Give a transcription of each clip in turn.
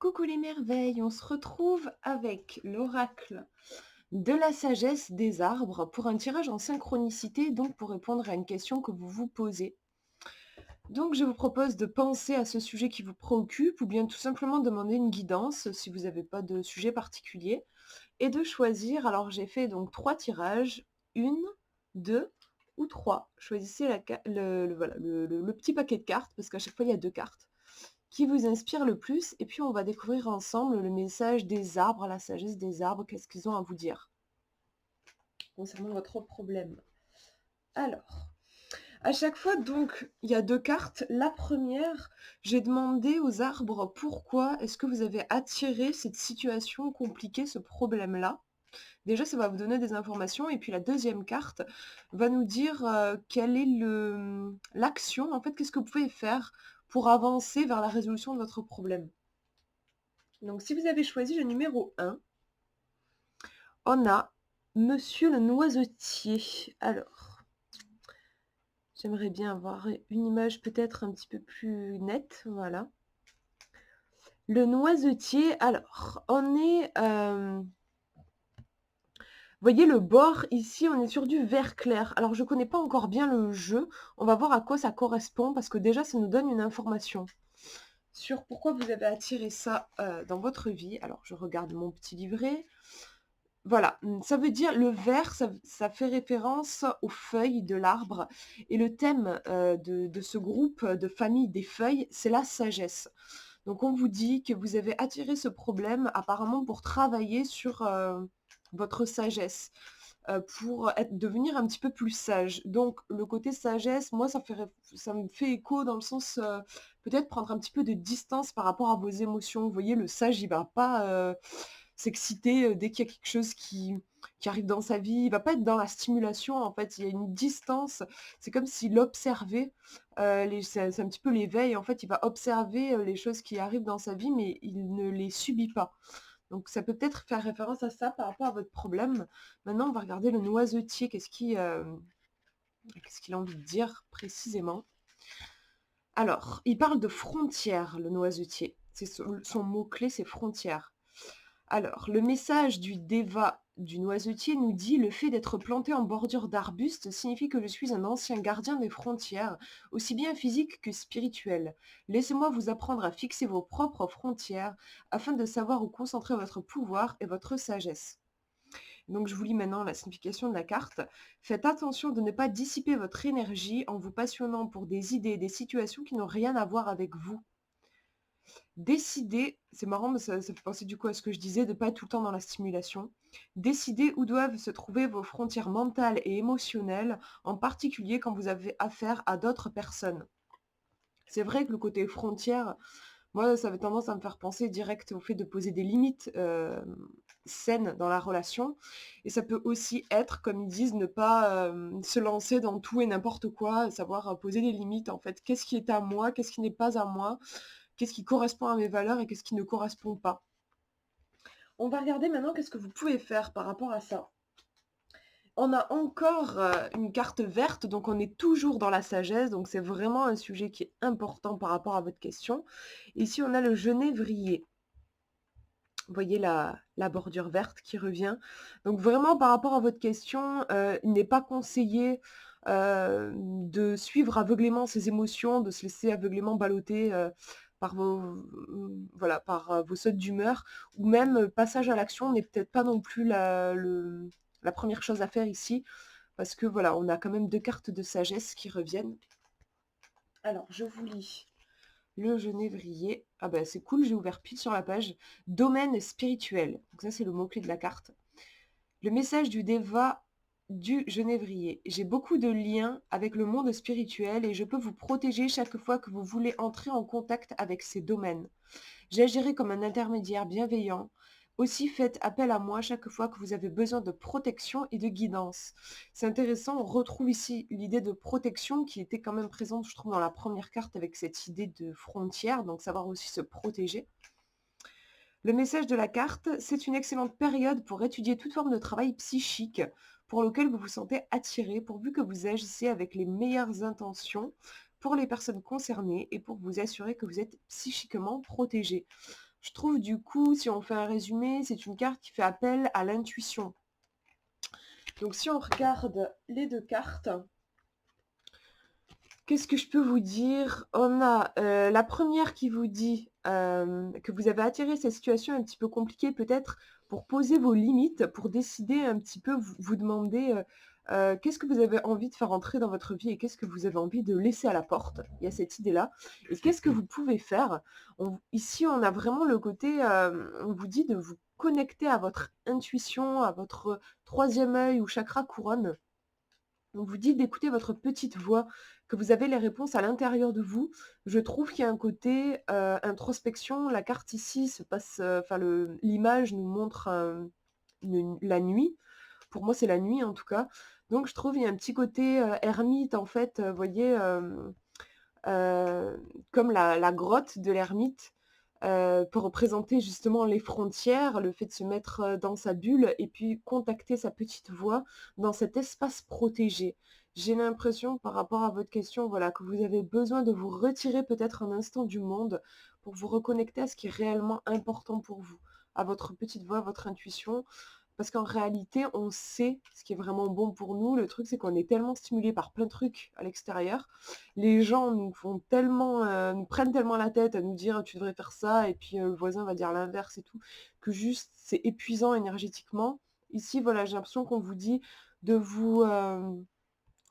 Coucou les merveilles, on se retrouve avec l'oracle de la sagesse des arbres pour un tirage en synchronicité, donc pour répondre à une question que vous vous posez. Donc je vous propose de penser à ce sujet qui vous préoccupe ou bien tout simplement demander une guidance si vous n'avez pas de sujet particulier et de choisir. Alors j'ai fait donc 3 tirages, une, 2 ou 3. Choisissez voilà, le petit paquet de cartes parce qu'à chaque fois il y a 2 cartes qui vous inspire le plus et puis on va découvrir ensemble le message des arbres, la sagesse des arbres, qu'est-ce qu'ils ont à vous dire concernant votre problème. Alors, à chaque fois donc, il y a 2 cartes. La première, j'ai demandé aux arbres pourquoi est-ce que vous avez attiré cette situation compliquée, ce problème-là. Déjà, ça va vous donner des informations et puis la deuxième carte va nous dire, quelle est l'action, en fait, qu'est-ce que vous pouvez faire pour avancer vers la résolution de votre problème. Donc si vous avez choisi le numéro 1, on a Monsieur le noisetier. Alors, j'aimerais bien avoir une image peut-être un petit peu plus nette, voilà. Le noisetier, alors, on est, voyez le bord ici, on est sur du vert clair. Alors je connais pas encore bien le jeu, on va voir à quoi ça correspond parce que déjà ça nous donne une information sur pourquoi vous avez attiré ça, dans votre vie. Alors je regarde mon petit livret. Voilà, ça veut dire le vert, ça fait référence aux feuilles de l'arbre et le thème, de ce groupe, de famille des feuilles, c'est la sagesse. Donc on vous dit que vous avez attiré ce problème apparemment pour travailler sur, votre sagesse, pour devenir un petit peu plus sage. Donc le côté sagesse, moi ça me fait écho dans le sens, peut-être prendre un petit peu de distance par rapport à vos émotions. Vous voyez, le sage, il va pas, s'exciter, dès qu'il y a quelque chose qui arrive dans sa vie. Il va pas être dans la stimulation, en fait, il y a une distance. C'est comme s'il observait, les c'est un petit peu l'éveil, en fait, il va observer, les choses qui arrivent dans sa vie, mais il ne les subit pas. Donc ça peut peut-être faire référence à ça par rapport à votre problème. Maintenant, on va regarder le noisetier, qu'est-ce qu'il a envie de dire précisément? Alors, il parle de frontières, le noisetier. C'est son mot-clé, c'est frontières. Alors, le message du déva du noisetier nous dit: «Le fait d'être planté en bordure d'arbustes signifie que je suis un ancien gardien des frontières, aussi bien physiques que spirituelles. Laissez-moi vous apprendre à fixer vos propres frontières afin de savoir où concentrer votre pouvoir et votre sagesse». Donc je vous lis maintenant la signification de la carte. Faites attention de ne pas dissiper votre énergie en vous passionnant pour des idées et des situations qui n'ont rien à voir avec vous. Décider, c'est marrant, mais ça fait penser du coup à ce que je disais, de ne pas être tout le temps dans la stimulation. Décider où doivent se trouver vos frontières mentales et émotionnelles, en particulier quand vous avez affaire à d'autres personnes. C'est vrai que le côté frontière, moi, ça avait tendance à me faire penser direct au fait de poser des limites, saines dans la relation et ça peut aussi être, comme ils disent, ne pas, se lancer dans tout et n'importe quoi, savoir, poser des limites, en fait. Qu'est-ce qui est à moi? Qu'est-ce qui n'est pas à moi? Qu'est-ce qui correspond à mes valeurs et qu'est-ce qui ne correspond pas? On va regarder maintenant qu'est-ce que vous pouvez faire par rapport à ça. On a encore, une carte verte, donc on est toujours dans la sagesse, donc c'est vraiment un sujet qui est important par rapport à votre question. Ici, on a le genévrier. Vous voyez la bordure verte qui revient. Donc vraiment par rapport à votre question, il n'est pas conseillé, de suivre aveuglément ses émotions, de se laisser aveuglément balloter, par voilà, par, vos sautes d'humeur ou même, passage à l'action n'est peut-être pas non plus la première chose à faire ici. Parce que voilà, on a quand même 2 cartes de sagesse qui reviennent. Alors je vous lis le genévrier. Ah bah, c'est cool, j'ai ouvert pile sur la page. Domaine spirituel. Donc ça, c'est le mot-clé de la carte. Le message du déva du genévrier. J'ai beaucoup de liens avec le monde spirituel et je peux vous protéger chaque fois que vous voulez entrer en contact avec ces domaines. J'agirai comme un intermédiaire bienveillant. Aussi faites appel à moi chaque fois que vous avez besoin de protection et de guidance. C'est intéressant, on retrouve ici l'idée de protection qui était quand même présente, je trouve, dans la première carte avec cette idée de frontière, donc savoir aussi se protéger. Le message de la carte, c'est une excellente période pour étudier toute forme de travail psychique pour lequel vous vous sentez attiré, pourvu que vous agissez avec les meilleures intentions pour les personnes concernées et pour vous assurer que vous êtes psychiquement protégé. Je trouve du coup, si on fait un résumé, c'est une carte qui fait appel à l'intuition. Donc si on regarde les 2 cartes, qu'est-ce que je peux vous dire? On a, la première qui vous dit, que vous avez attiré cette situation un petit peu compliquée peut-être pour poser vos limites, pour décider un petit peu, vous demander, qu'est-ce que vous avez envie de faire entrer dans votre vie et qu'est-ce que vous avez envie de laisser à la porte? Il y a cette idée-là et qu'est-ce que vous pouvez faire? Ici, on a vraiment le côté, on vous dit de vous connecter à votre intuition, à votre troisième œil ou chakra couronne. On vous dit d'écouter votre petite voix, que vous avez les réponses à l'intérieur de vous. Je trouve qu'il y a un côté, introspection. La carte ici se passe, enfin l'image nous montre, la nuit. Pour moi, c'est la nuit en tout cas. Donc je trouve il y a un petit côté, ermite en fait, vous voyez, comme la grotte de l'ermite, pour représenter justement les frontières, le fait de se mettre, dans sa bulle et puis contacter sa petite voix dans cet espace protégé. J'ai l'impression par rapport à votre question, voilà, que vous avez besoin de vous retirer peut-être un instant du monde pour vous reconnecter à ce qui est réellement important pour vous, à votre petite voix, à votre intuition. Parce qu'en réalité, on sait ce qui est vraiment bon pour nous. Le truc, c'est qu'on est tellement stimulé par plein de trucs à l'extérieur. Les gens nous font tellement, nous prennent tellement la tête à nous dire: «Tu devrais faire ça» et puis, le voisin va dire l'inverse et tout, que juste c'est épuisant énergétiquement. Ici, voilà, j'ai l'impression qu'on vous dit de vous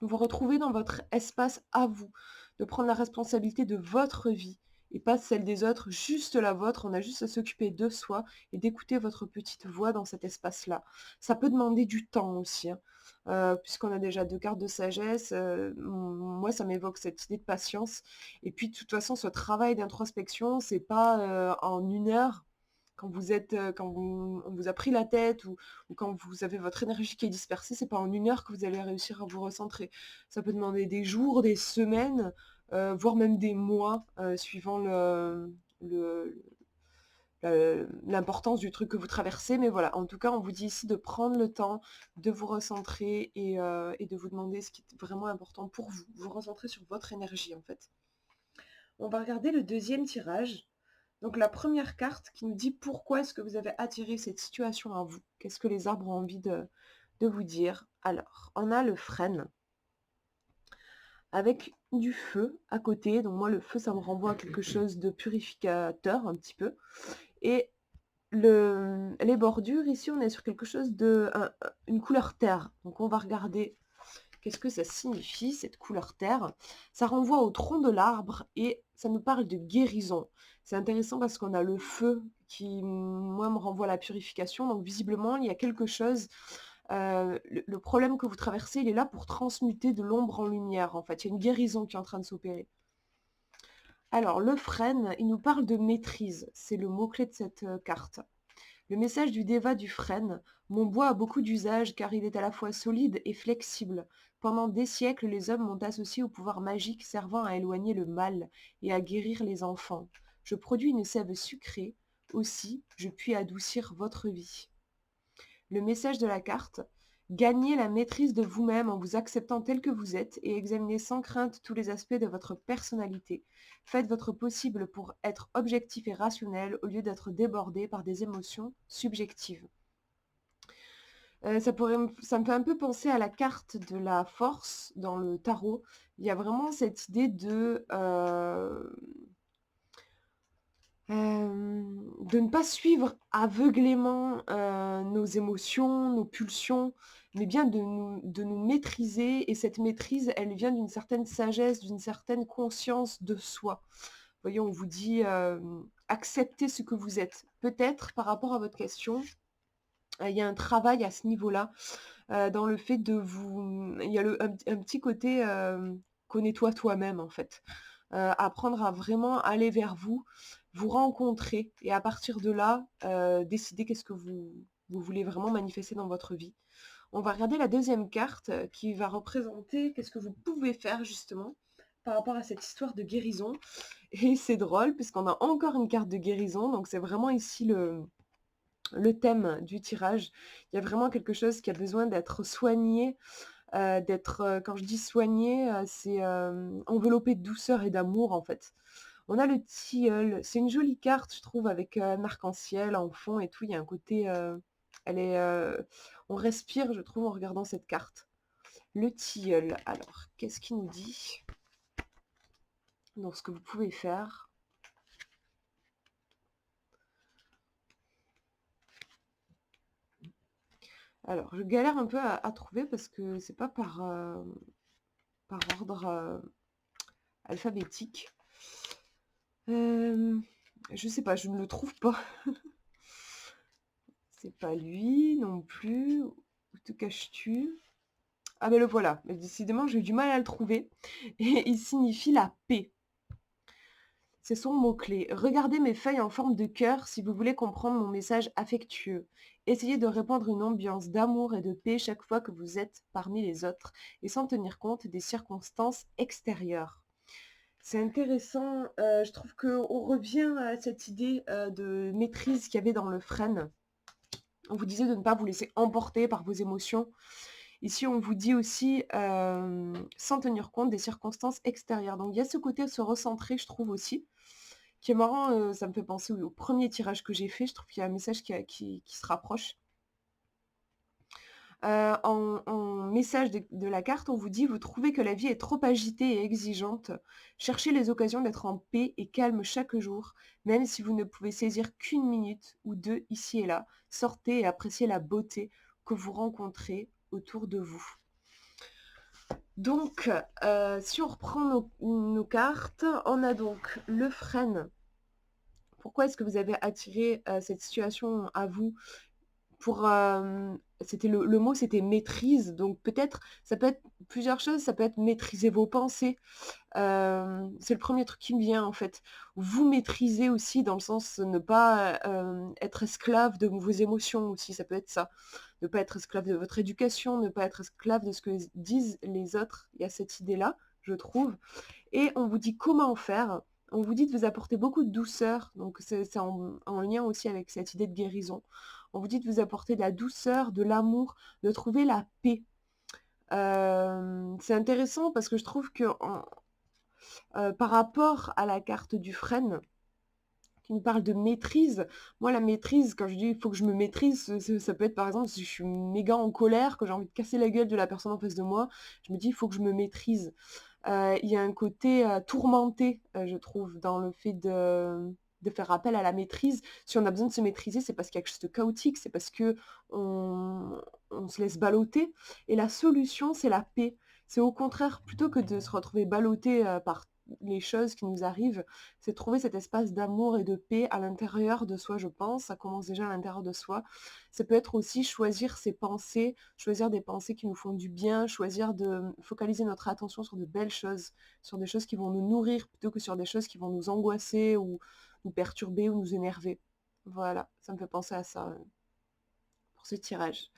retrouver dans votre espace à vous, de prendre la responsabilité de votre vie et pas celle des autres, juste la vôtre. On a juste à s'occuper de soi et d'écouter votre petite voix dans cet espace-là. Ça peut demander du temps aussi, hein, puisqu'on a déjà 2 cartes de sagesse, moi ça m'évoque cette idée de patience et puis de toute façon ce travail d'introspection, c'est pas, en 1 heure quand vous êtes, quand on vous a pris la tête ou quand vous avez votre énergie qui est dispersée, c'est pas en 1 heure que vous allez réussir à vous recentrer. Ça peut demander des jours, des semaines, voire même des mois, suivant l'importance du truc que vous traversez. Mais voilà, en tout cas, on vous dit ici de prendre le temps de vous recentrer et de vous demander ce qui est vraiment important pour vous. Vous recentrer sur votre énergie, en fait. On va regarder le deuxième tirage. Donc la première carte qui nous dit pourquoi est-ce que vous avez attiré cette situation à vous? Qu'est-ce que les arbres ont envie de vous dire? Alors, on a le frêne avec du feu à côté. Donc moi, le feu, ça me renvoie à quelque chose de purificateur un petit peu. Et les bordures, ici, on est sur quelque chose une couleur terre. Donc on va regarder qu'est-ce que ça signifie, cette couleur terre? Ça renvoie au tronc de l'arbre et ça nous parle de guérison. C'est intéressant parce qu'on a le feu qui, moi, me renvoie à la purification. Donc visiblement, il y a quelque chose, le problème que vous traversez, il est là pour transmuter de l'ombre en lumière, en fait. Il y a une guérison qui est en train de s'opérer. Alors le frêne, il nous parle de maîtrise. C'est le mot-clé de cette, carte. Le message du Déva du frêne: mon bois a beaucoup d'usages car il est à la fois solide et flexible. Pendant des siècles, les hommes m'ont associé au pouvoir magique servant à éloigner le mal et à guérir les enfants. Je produis une sève sucrée. Aussi, je puis adoucir votre vie. Le message de la carte: gagnez la maîtrise de vous-même en vous acceptant tel que vous êtes et examinez sans crainte tous les aspects de votre personnalité. Faites votre possible pour être objectif et rationnel au lieu d'être débordé par des émotions subjectives. Ça me fait un peu penser à la carte de la force dans le tarot. Il y a vraiment cette idée de ne pas suivre aveuglément, nos émotions, nos pulsions, mais bien de nous maîtriser et cette maîtrise, elle vient d'une certaine sagesse, d'une certaine conscience de soi. Vous voyez, on vous dit, acceptez ce que vous êtes. Peut-être par rapport à votre question, il y a un travail à ce niveau-là, dans le fait de vous il y a un petit côté, connais-toi toi-même en fait. Apprendre à vraiment aller vers vous, vous rencontrer et à partir de là, décider qu'est-ce que vous voulez vraiment manifester dans votre vie. On va regarder la deuxième carte, qui va représenter qu'est-ce que vous pouvez faire justement par rapport à cette histoire de guérison et c'est drôle puisqu'on a encore une carte de guérison, donc c'est vraiment ici le thème du tirage. Il y a vraiment quelque chose qui a besoin d'être soigné, d'être, quand je dis soigné, c'est, enveloppé de douceur et d'amour en fait. On a le tilleul, c'est une jolie carte, je trouve, avec, un arc-en-ciel en fond et tout. Il y a un côté, elle est, on respire, je trouve, en regardant cette carte. Le tilleul, alors, qu'est-ce qu'il nous dit? Donc ce que vous pouvez faire. Alors, je galère un peu à trouver parce que c'est pas par ordre, alphabétique. Je sais pas, je ne le trouve pas. C'est pas lui non plus. Où te caches-tu? Ah ben le voilà. Mais décidément, j'ai eu du mal à le trouver. Et il signifie la paix. C'est son mot-clé. Regardez mes feuilles en forme de cœur si vous voulez comprendre mon message affectueux. Essayez de répandre une ambiance d'amour et de paix chaque fois que vous êtes parmi les autres et sans tenir compte des circonstances extérieures. C'est intéressant, je trouve qu'on revient à cette idée de maîtrise qu'il y avait dans le frêne. On vous disait de ne pas vous laisser emporter par vos émotions. Ici, on vous dit aussi sans tenir compte des circonstances extérieures. Donc il y a ce côté se recentrer, je trouve aussi, qui est marrant, ça me fait penser au premier tirage que j'ai fait. Je trouve qu'il y a un message qui se rapproche. En message de la carte, on vous dit: «Vous trouvez que la vie est trop agitée et exigeante. Cherchez les occasions d'être en paix et calme chaque jour, même si vous ne pouvez saisir qu'une minute ou 2 ici et là. Sortez et appréciez la beauté que vous rencontrez autour de vous». Donc, si on reprend nos cartes, on a donc le frêne. Pourquoi est-ce que vous avez attiré, cette situation à vous? Pour, c'était le mot c'était maîtrise, donc peut-être ça peut être plusieurs choses, ça peut être maîtriser vos pensées. C'est le premier truc qui me vient en fait. Vous maîtriser aussi dans le sens ne pas, être esclave de vos émotions aussi, ça peut être ça. Ne pas être esclave de votre éducation, ne pas être esclave de ce que disent les autres. Il y a cette idée-là, je trouve. Et on vous dit comment faire. On vous dit de vous apporter beaucoup de douceur, donc c'est en lien aussi avec cette idée de guérison. On vous dit de vous apporter de la douceur, de l'amour, de trouver la paix. C'est intéressant parce que je trouve que par rapport à la carte du frêne, qui nous parle de maîtrise, moi la maîtrise, quand je dis: «Il faut que je me maîtrise», ça peut être par exemple si je suis méga en colère, que j'ai envie de casser la gueule de la personne en face de moi, je me dis: «Il faut que je me maîtrise». Il y a un côté, tourmenté, je trouve, dans le fait de faire appel à la maîtrise. Si on a besoin de se maîtriser, c'est parce qu'il y a quelque chose de chaotique, c'est parce qu'on on se laisse balloter et la solution, c'est la paix. C'est au contraire, plutôt que de se retrouver ballotté, par les choses qui nous arrivent, c'est trouver cet espace d'amour et de paix à l'intérieur de soi, je pense. Ça commence déjà à l'intérieur de soi. Ça peut être aussi choisir ses pensées, choisir des pensées qui nous font du bien, choisir de focaliser notre attention sur de belles choses, sur des choses qui vont nous nourrir plutôt que sur des choses qui vont nous angoisser ou nous perturber ou nous énerver. Voilà, ça me fait penser à ça, pour ce tirage.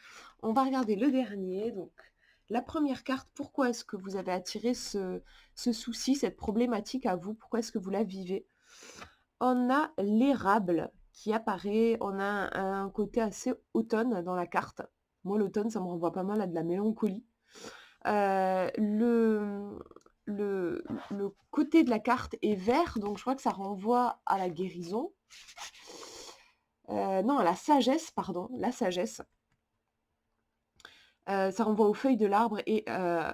On va regarder le dernier, donc la première carte, pourquoi est-ce que vous avez attiré ce souci, cette problématique à vous? Pourquoi est-ce que vous la vivez? On a l'érable qui apparaît, on a un côté assez automne dans la carte. Moi, l'automne, ça me renvoie pas mal à de la mélancolie. Le côté de la carte est vert, donc je crois que ça renvoie à la guérison. Non, à la sagesse, pardon, la sagesse. Ça renvoie aux feuilles de l'arbre et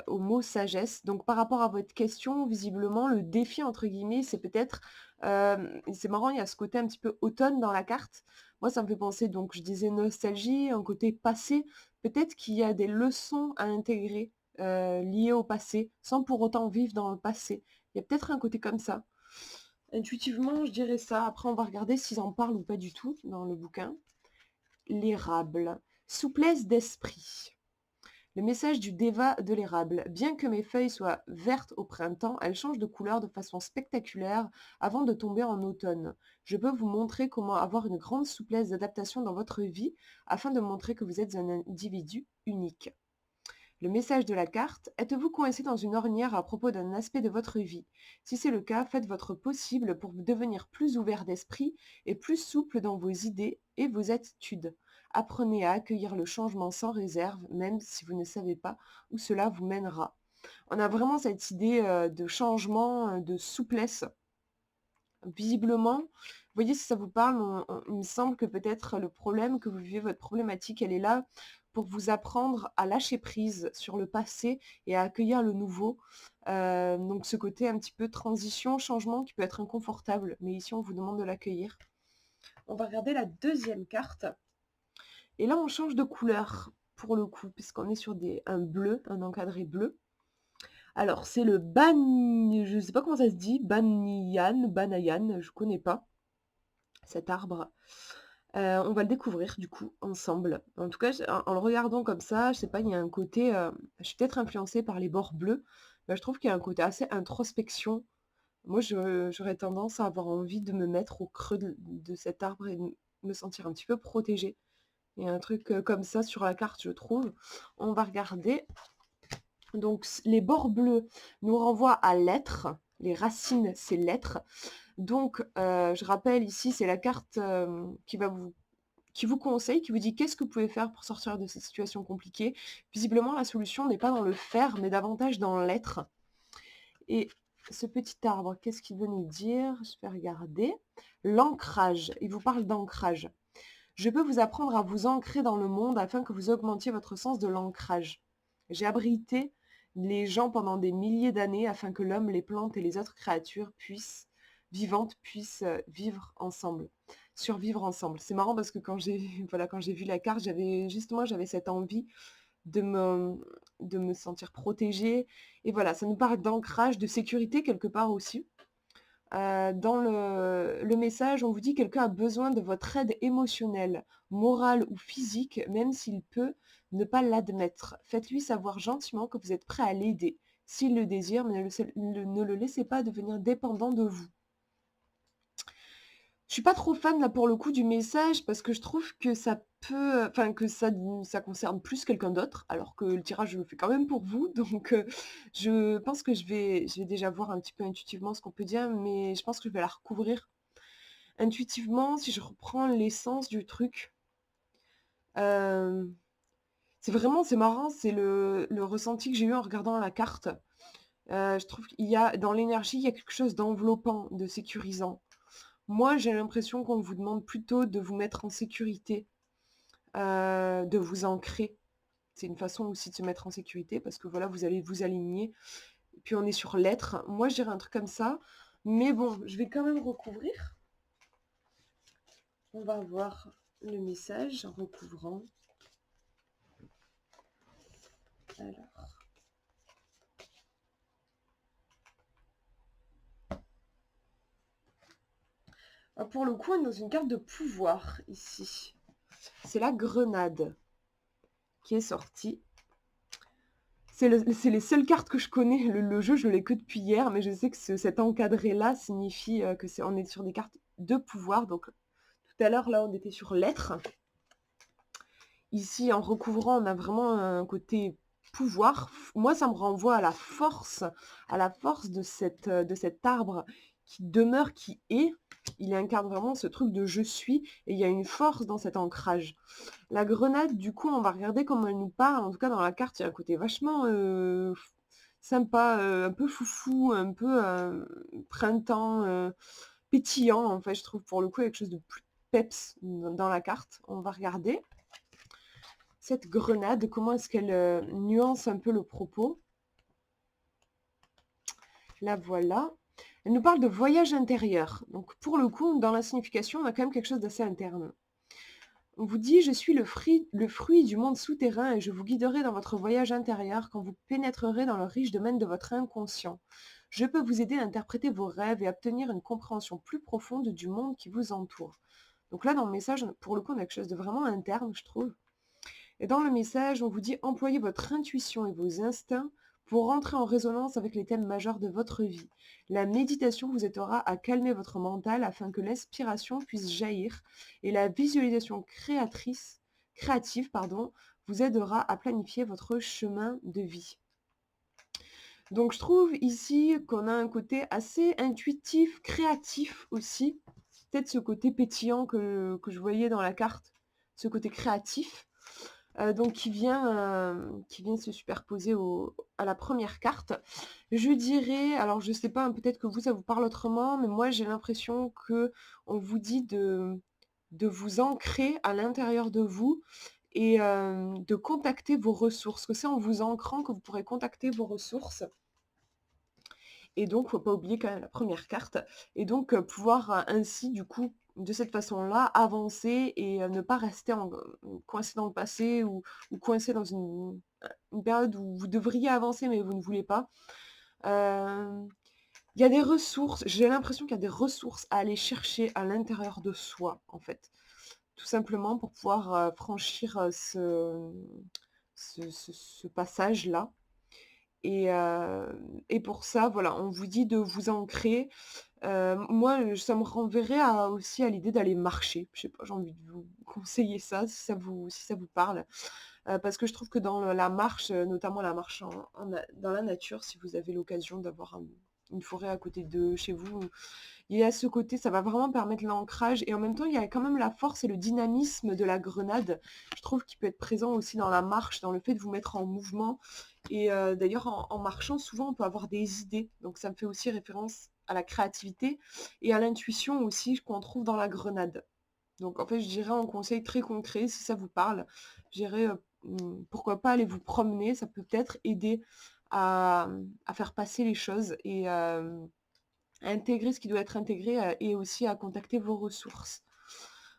au mot sagesse. Donc par rapport à votre question, visiblement, le «défi» entre guillemets, c'est peut-être, c'est marrant, il y a ce côté un petit peu automne dans la carte. Moi, ça me fait penser donc je disais nostalgie, un côté passé. Peut-être qu'il y a des leçons à intégrer, liées au passé, sans pour autant vivre dans le passé. Il y a peut-être un côté comme ça. Intuitivement, je dirais ça. Après, on va regarder s'ils en parlent ou pas du tout dans le bouquin. L'érable. Souplesse d'esprit. Le message du déva de l'érable. Bien que mes feuilles soient vertes au printemps, elles changent de couleur de façon spectaculaire avant de tomber en automne. Je peux vous montrer comment avoir une grande souplesse d'adaptation dans votre vie afin de montrer que vous êtes un individu unique. Le message de la carte. Êtes-vous coincé dans une ornière à propos d'un aspect de votre vie? Si c'est le cas, faites votre possible pour devenir plus ouvert d'esprit et plus souple dans vos idées et vos attitudes. Apprenez à accueillir le changement sans réserve, même si vous ne savez pas où cela vous mènera. On a vraiment cette idée de changement, de souplesse Visiblement, vous voyez si ça vous parle, il me semble que peut-être le problème que vous vivez, votre problématique, elle est là pour vous apprendre à lâcher prise sur le passé et à accueillir le nouveau. Donc ce côté un petit peu transition, changement qui peut être inconfortable, mais ici on vous demande de l'accueillir. On va regarder la deuxième carte. Et là, on change de couleur pour le coup, puisqu'on est sur un bleu, un encadré bleu. Alors, c'est le je ne sais pas comment ça se dit, Banayan, je connais pas cet arbre. On va le découvrir du coup ensemble. En tout cas, en le regardant comme ça, je sais pas, il y a un côté, je suis peut-être influencée par les bords bleus, mais je trouve qu'il y a un côté assez introspection. Moi, j'aurais tendance à avoir envie de me mettre au creux de cet arbre et de me sentir un petit peu protégée. Il y a un truc, comme ça sur la carte, je trouve. On va regarder. Donc les bords bleus nous renvoient à l'être. Les racines, c'est l'être. Donc, je rappelle ici, c'est la carte, qui vous conseille, qui vous dit qu'est-ce que vous pouvez faire pour sortir de cette situation compliquée. Visiblement, la solution n'est pas dans le faire, mais davantage dans l'être. Et ce petit arbre, qu'est-ce qu'il veut nous dire? Je vais regarder. L'ancrage. Il vous parle d'ancrage. Je peux vous apprendre à vous ancrer dans le monde afin que vous augmentiez votre sens de l'ancrage. J'ai abrité les gens pendant des milliers d'années afin que l'homme, les plantes et les autres créatures vivantes puissent vivre ensemble, survivre ensemble. C'est marrant parce que quand j'ai voilà, quand j'ai vu la carte, j'avais cette envie de me sentir protégée. Et voilà, ça nous parle d'ancrage, de sécurité quelque part aussi. Dans le message, on vous dit: «Quelqu'un a besoin de votre aide émotionnelle, morale ou physique, même s'il peut ne pas l'admettre. Faites-lui savoir gentiment que vous êtes prêt à l'aider. S'il le désire, mais ne le laissez pas devenir dépendant de vous». Je suis pas trop fan là pour le coup du message parce que je trouve que ça peut, enfin que ça concerne plus quelqu'un d'autre, alors que le tirage je le fais quand même pour vous. Donc je pense que je vais déjà voir un petit peu intuitivement ce qu'on peut dire, mais je pense que je vais la recouvrir. Intuitivement, si je reprends l'essence du truc, hem, c'est marrant, c'est le ressenti que j'ai eu en regardant la carte. Je trouve qu'il y a dans l'énergie, il y a quelque chose d'enveloppant, de sécurisant. Moi, j'ai l'impression qu'on vous demande plutôt de vous mettre en sécurité, de vous ancrer. C'est une façon aussi de se mettre en sécurité parce que voilà, vous allez vous aligner. Et puis on est sur l'être. Moi, je dirais un truc comme ça. Mais bon, je vais quand même recouvrir. On va voir le message en recouvrant. Alors. Ah, pour le coup, on est dans une carte de pouvoir ici. C'est la grenade qui est sortie. C'est les seules cartes que je connais. Le jeu, je l'ai que depuis hier, mais je sais que cet encadré-là signifie on est sur des cartes de pouvoir. Donc tout à l'heure, là, on était sur l'être. Ici, en recouvrant, on a vraiment un côté pouvoir. Moi, ça me renvoie à la force de cet arbre qui demeure, qui est. Il incarne vraiment ce truc de je suis, et il y a une force dans cet ancrage. La grenade, du coup, on va regarder comment elle nous parle. En tout cas, dans la carte, il y a un côté vachement sympa, un peu foufou, un peu printemps, pétillant, en fait, je trouve, pour le coup, il y a quelque chose de plus peps dans la carte. On va regarder cette grenade, comment est-ce qu'elle nuance un peu le propos. La voilà. Elle nous parle de voyage intérieur. Donc, pour le coup, dans la signification, on a quand même quelque chose d'assez interne. On vous dit: «Je suis le fruit du monde souterrain et je vous guiderai dans votre voyage intérieur quand vous pénétrerez dans le riche domaine de votre inconscient. Je peux vous aider à interpréter vos rêves et à obtenir une compréhension plus profonde du monde qui vous entoure». Donc là, dans le message, pour le coup, on a quelque chose de vraiment interne, je trouve. Et dans le message, on vous dit: «Employez votre intuition et vos instincts pour rentrer en résonance avec les thèmes majeurs de votre vie. La méditation vous aidera à calmer votre mental afin que l'inspiration puisse jaillir et la visualisation créative, vous aidera à planifier votre chemin de vie». Donc je trouve ici qu'on a un côté assez intuitif, créatif aussi. Peut-être ce côté pétillant que je voyais dans la carte, ce côté créatif. donc qui vient se superposer à la première carte. Je dirais, alors je sais pas, hein, peut-être que vous, ça vous parle autrement, mais moi j'ai l'impression que on vous dit de vous ancrer à l'intérieur de vous et de contacter vos ressources, que c'est en vous ancrant que vous pourrez contacter vos ressources et donc faut pas oublier quand même la première carte et donc pouvoir, ainsi du coup, de cette façon-là, avancer et ne pas rester coincé dans le passé ou coincé dans une période où vous devriez avancer mais vous ne voulez pas. Hem, il y a des ressources, j'ai l'impression qu'il y a des ressources à aller chercher à l'intérieur de soi, en fait. Tout simplement pour pouvoir, franchir, ce passage-là et pour ça, voilà, on vous dit de vous ancrer. Moi, ça me renverrait aussi à l'idée d'aller marcher. Je sais pas, j'ai envie de vous conseiller ça, si ça vous parle. Parce que je trouve que dans la marche, notamment la marche dans la nature, si vous avez l'occasion d'avoir une forêt à côté de chez vous, il y a ce côté, ça va vraiment permettre l'ancrage et en même temps, il y a quand même la force et le dynamisme de la grenade. Je trouve qu'il peut être présent aussi dans la marche, dans le fait de vous mettre en mouvement et d'ailleurs en marchant, souvent, on peut avoir des idées. Donc ça me fait aussi référence à la créativité et à l'intuition aussi qu'on trouve dans la grenade. Donc en fait, je dirais un conseil très concret, si ça vous parle, je dirais, pourquoi pas aller vous promener, ça peut peut-être aider à faire passer les choses et à intégrer ce qui doit être intégré, et aussi à contacter vos ressources.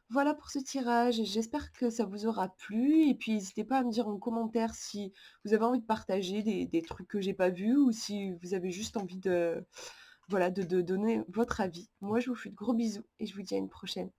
Voilà pour ce tirage, j'espère que ça vous aura plu et puis n'hésitez pas à me dire en commentaire si vous avez envie de partager des trucs que j'ai pas vus ou si vous avez juste envie de voilà, de donner votre avis. Moi, je vous fais de gros bisous et je vous dis à une prochaine.